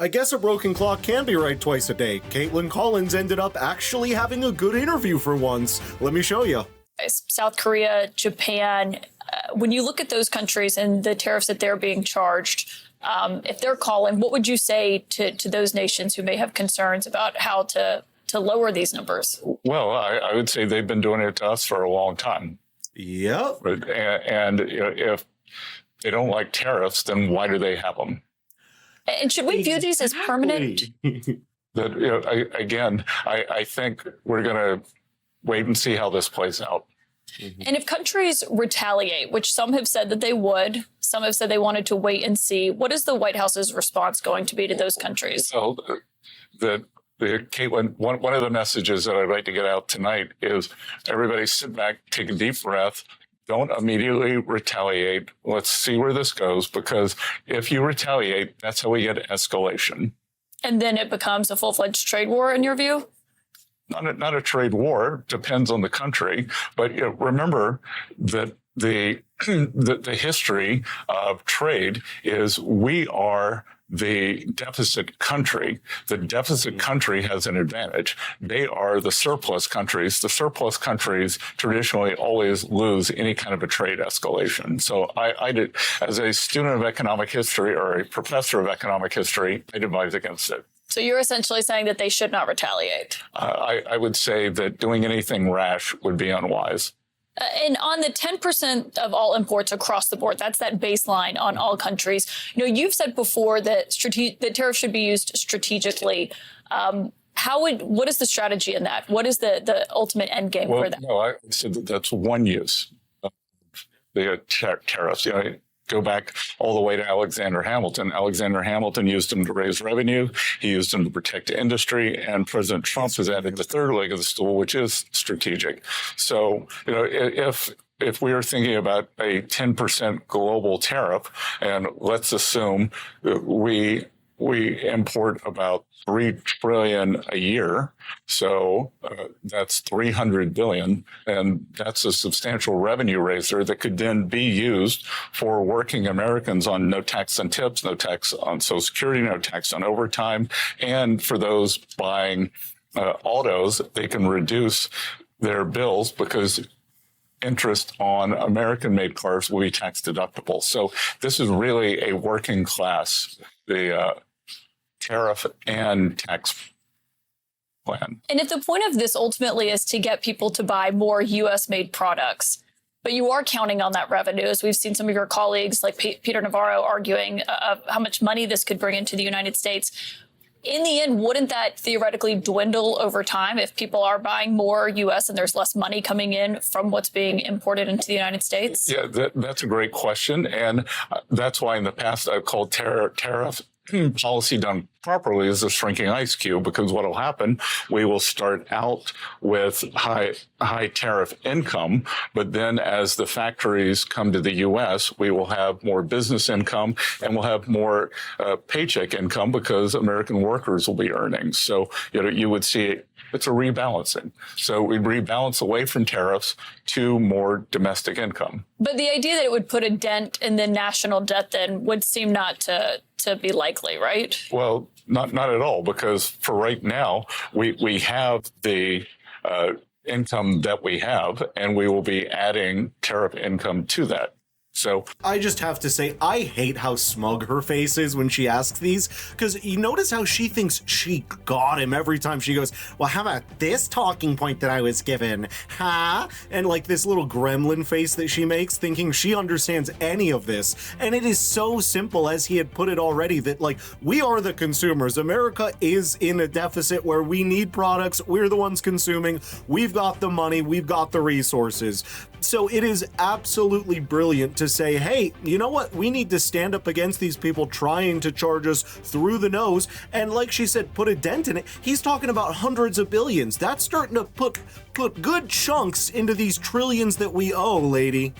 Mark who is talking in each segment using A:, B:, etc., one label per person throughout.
A: I guess a broken clock can be right twice a day. Kaitlan Collins ended up actually having a good interview for once. Let me show you.
B: South Korea, Japan, when you look at those countries and the tariffs that they're being charged, if they're calling, what would you say to those nations who may have concerns about how to lower these numbers?
C: Well, I would say they've been doing it to us for a long time.
A: Yep.
C: And if they don't like tariffs, then why do they have them?
B: And should we view these as permanent?
C: I think we're going to wait and see how this plays out.
B: And if countries retaliate, which some have said that they would, some have said they wanted to wait and see, what is the White House's response going to be to those countries?
C: So, Kaitlan, one of the messages that I'd like to get out tonight is everybody sit back, take a deep breath. Don't immediately retaliate. Let's see where this goes, because if you retaliate, that's how we get escalation. And
B: then it becomes a full-fledged trade war, in your view?
C: Not a trade war, depends on the country. But remember that the history of trade is we are the deficit country. The deficit country has an advantage. They are the surplus countries. The surplus countries traditionally always lose any kind of a trade escalation. So I did, as a student of economic history or a professor of economic history, I advise against it.
B: So you're essentially saying that they should not retaliate?
C: I would say that doing anything rash would be unwise.
B: And on the 10% of all imports across the board, that's that baseline on all countries. You've said before that that tariffs should be used strategically. What is the strategy in that? What is the ultimate end game for that?
C: No, I said that's one use of the tariffs. Go back all the way to Alexander Hamilton. Alexander Hamilton used them to raise revenue. He used them to protect industry. And President Trump has added the third leg of the stool, which is strategic. So, if we are thinking about a 10% global tariff, and let's assume that we import about $3 trillion a year. So that's $300 billion. And that's a substantial revenue raiser that could then be used for working Americans on no tax on tips, no tax on Social Security, no tax on overtime. And for those buying autos, they can reduce their bills because interest on American-made cars will be tax deductible. So this is really a working class, tariff and tax plan.
B: And if the point of this ultimately is to get people to buy more U.S.-made products, but you are counting on that revenue, as we've seen some of your colleagues like Peter Navarro arguing how much money this could bring into the United States, in the end, wouldn't that theoretically dwindle over time if people are buying more U.S. and there's less money coming in from what's being imported into the United States?
C: Yeah, that's a great question. And that's why in the past I've called tariff policy done properly is a shrinking ice cube, because what will happen, we will start out with high tariff income, but then as the factories come to the U.S., we will have more business income and we'll have more paycheck income because American workers will be earning. So you would see it's a rebalancing. So we rebalance away from tariffs to more domestic income.
B: But the idea that it would put a dent in the national debt then would seem not to be likely, right?
C: Well, not at all, because for right now, we have the income that we have, and we will be adding tariff income to that. So
A: I just have to say, I hate how smug her face is when she asks these, because you notice how she thinks she got him every time she goes, well, how about this talking point that I was given? Huh? And like this little gremlin face that she makes, thinking she understands any of this. And it is so simple, as he had put it already, that like, we are the consumers. America is in a deficit where we need products. We're the ones consuming. We've got the money. We've got the resources. So it is absolutely brilliant to say, hey, you know what? We need to stand up against these people trying to charge us through the nose. And like she said, put a dent in it. He's talking about hundreds of billions. That's starting to put good chunks into these trillions that we owe, lady.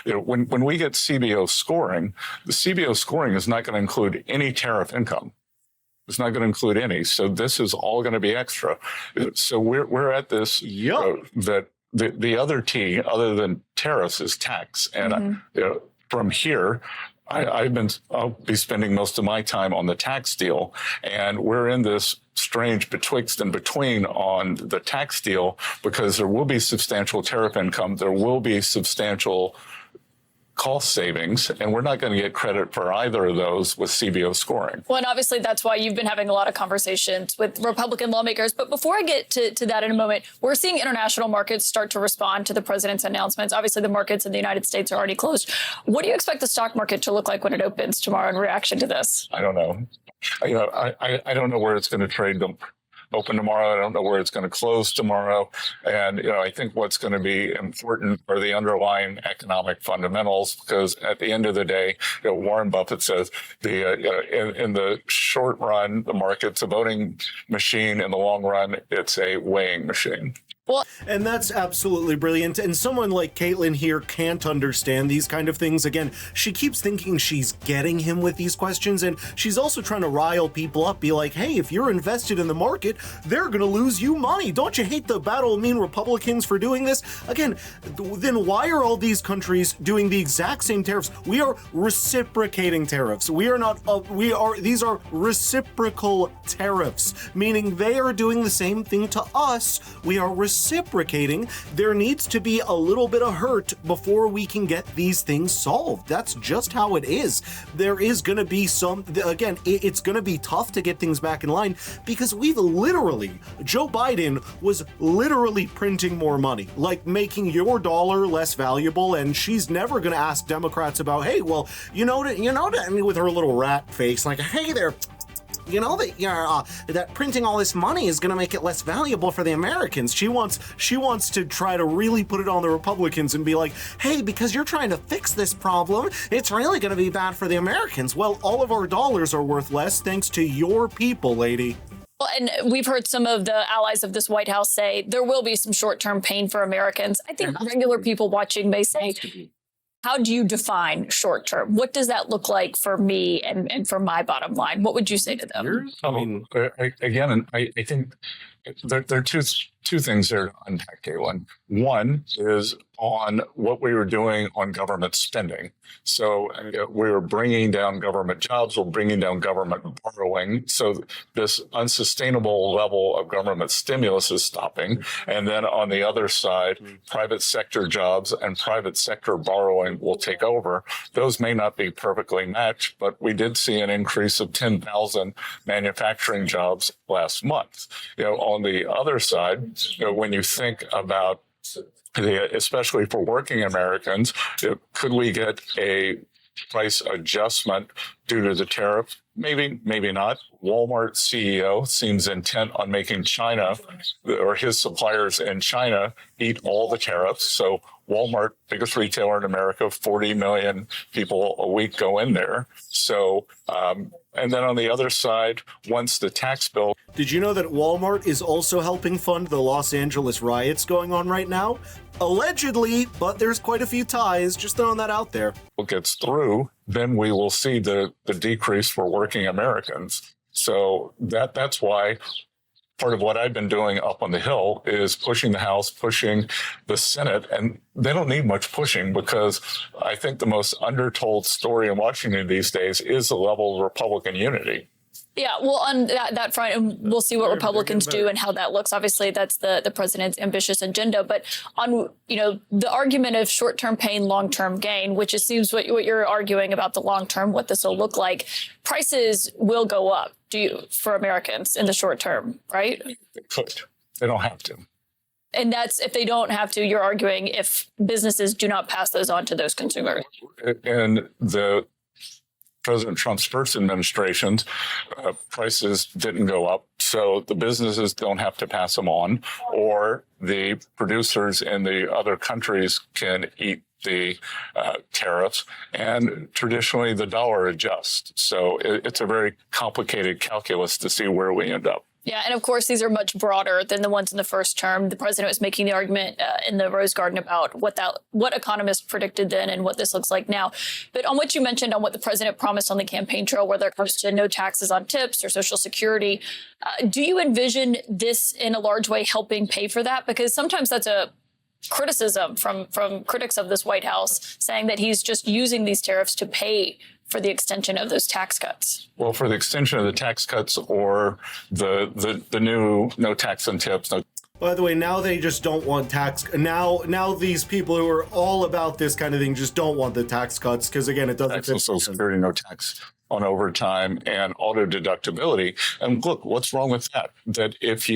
C: When we get CBO scoring, the CBO scoring is not going to include any tariff income. It's not going to include any. So this is all going to be extra. So we're at this that the other T, other than tariffs, is tax. And from here, I'll be spending most of my time on the tax deal, and we're in this strange betwixt and between on the tax deal because there will be substantial tariff income, there will be substantial cost savings, and we're not going to get credit for either of those with CBO scoring.
B: Well, and obviously that's why you've been having a lot of conversations with Republican lawmakers. But before I get to that in a moment, we're seeing international markets start to respond to the president's announcements. Obviously, the markets in the United States are already closed. What do you expect the stock market to look like when it opens tomorrow in reaction to this?
C: I don't know. I don't know where it's going to trade open tomorrow. I don't know where it's going to close tomorrow. And, I think what's going to be important are the underlying economic fundamentals, because at the end of the day, Warren Buffett says in the short run, the market's a voting machine. In the long run, it's a weighing machine.
B: Well,
A: and that's absolutely brilliant. And someone like Kaitlan here can't understand these kind of things. Again, she keeps thinking she's getting him with these questions, and she's also trying to rile people up, be like, hey, if you're invested in the market, they're going to lose you money. Don't you hate the battle mean Republicans for doing this? Again, then why are all these countries doing the exact same tariffs? We are reciprocating tariffs. We are not, these are reciprocal tariffs, meaning they are doing the same thing to us. We are reciprocating. There needs to be a little bit of hurt before we can get these things solved. That's just how it is. There is going to be again, it's going to be tough to get things back in line because Joe Biden was literally printing more money, like making your dollar less valuable, and she's never going to ask Democrats about, hey, well, with her little rat face, like, hey there, that printing all this money is going to make it less valuable for the Americans. She wants to try to really put it on the Republicans and be like, hey, because you're trying to fix this problem, it's really going to be bad for the Americans. Well, all of our dollars are worth less thanks to your people, lady.
B: Well, and we've heard some of the allies of this White House say there will be some short-term pain for Americans. I think regular people watching may say, how do you define short term? What does that look like for me and for my bottom line? What would you say to them?
C: I think there are two things there to unpack, Kaitlan. One is on what we were doing on government spending. So we were bringing down government jobs, we're bringing down government borrowing. So this unsustainable level of government stimulus is stopping. And then on the other side, private sector jobs and private sector borrowing will take over. Those may not be perfectly matched, but we did see an increase of 10,000 manufacturing jobs last month. On the other side, when you think about especially for working Americans, could we get a price adjustment due to the tariff? Maybe, maybe not. Walmart CEO seems intent on making China or his suppliers in China eat all the tariffs. So Walmart, biggest retailer in America, 40 million people a week go in there. So, and then on the other side, once the tax bill.
A: Did you know that Walmart is also helping fund the Los Angeles riots going on right now? Allegedly, but there's quite a few ties, just throwing that out there.
C: Gets through, then we will see the decrease for working Americans. So that's why part of what I've been doing up on the Hill is pushing the House, pushing the Senate, and they don't need much pushing because I think the most undertold story in Washington these days is the level of Republican unity.
B: Yeah, well, on that front, and we'll see what Republicans do and how that looks. Obviously, that's the president's ambitious agenda. But on, the argument of short-term pain, long-term gain, which it seems what you're arguing about the long-term, what this will look like, prices will go up for Americans in the short term, right?
C: They could. They don't have to.
B: And that's if they don't have to, you're arguing if businesses do not pass those on to those consumers.
C: And the President Trump's first administration's prices didn't go up, so the businesses don't have to pass them on, or the producers in the other countries can eat the tariffs, and traditionally the dollar adjusts. So it's a very complicated calculus to see where we end up.
B: Yeah, and of course, these are much broader than the ones in the first term. The president was making the argument in the Rose Garden about what economists predicted then and what this looks like now. But on what you mentioned on what the president promised on the campaign trail, whether it comes to no taxes on tips or Social Security, do you envision this in a large way helping pay for that? Because sometimes that's a criticism from critics of this White House saying that he's just using these tariffs to pay for the extension of those tax cuts?
C: Well, for the extension of the tax cuts or the new no tax on tips, no.
A: By the way, now they just don't want tax. Now these people who are all about this kind of thing just don't want the tax cuts because, again, it doesn't fit.
C: Social Security, no tax on overtime and auto deductibility. And look, what's wrong with that? That if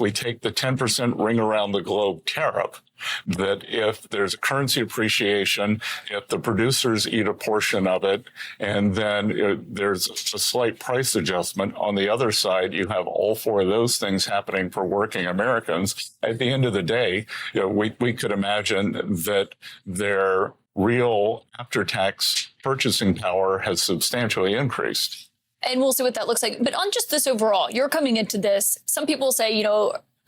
C: we take the 10% ring around the globe tariff, that if there's a currency appreciation, if the producers eat a portion of it, and then there's a slight price adjustment on the other side, you have all four of those things happening for working Americans. At the end of the day, we could imagine that their real after-tax purchasing power has substantially increased.
B: And we'll see what that looks like. But on just this overall, you're coming into this. Some people say,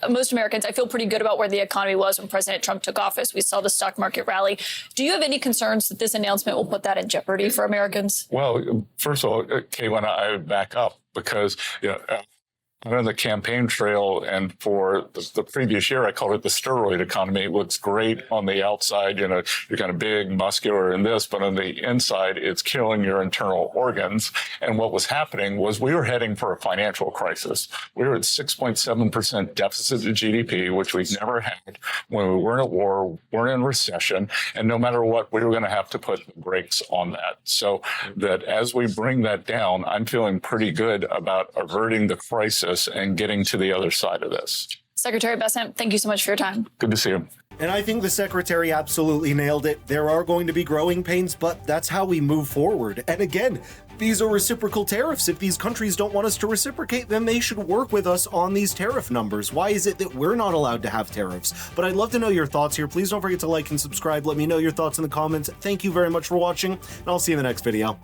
B: most Americans, I feel pretty good about where the economy was when President Trump took office. We saw the stock market rally. Do you have any concerns that this announcement will put that in jeopardy for Americans?
C: Well, first of all, Kaitlan, I would back up because, I'm on the campaign trail, and for the previous year, I called it the steroid economy. It looks great on the outside. You're kind of big, muscular in this, but on the inside, it's killing your internal organs. And what was happening was we were heading for a financial crisis. We were at 6.7% deficit to GDP, which we've never had when we weren't at war, weren't in recession. And no matter what, we were going to have to put brakes on that. So that as we bring that down, I'm feeling pretty good about averting the crisis and getting to the other side of this.
B: Secretary Bessent, thank you so much for your time.
C: Good to see you.
A: And I think the secretary absolutely nailed it. There are going to be growing pains, but that's how we move forward. And again, these are reciprocal tariffs. If these countries don't want us to reciprocate, then they should work with us on these tariff numbers. Why is it that we're not allowed to have tariffs? But I'd love to know your thoughts here. Please don't forget to like and subscribe. Let me know your thoughts in the comments. Thank you very much for watching, and I'll see you in the next video.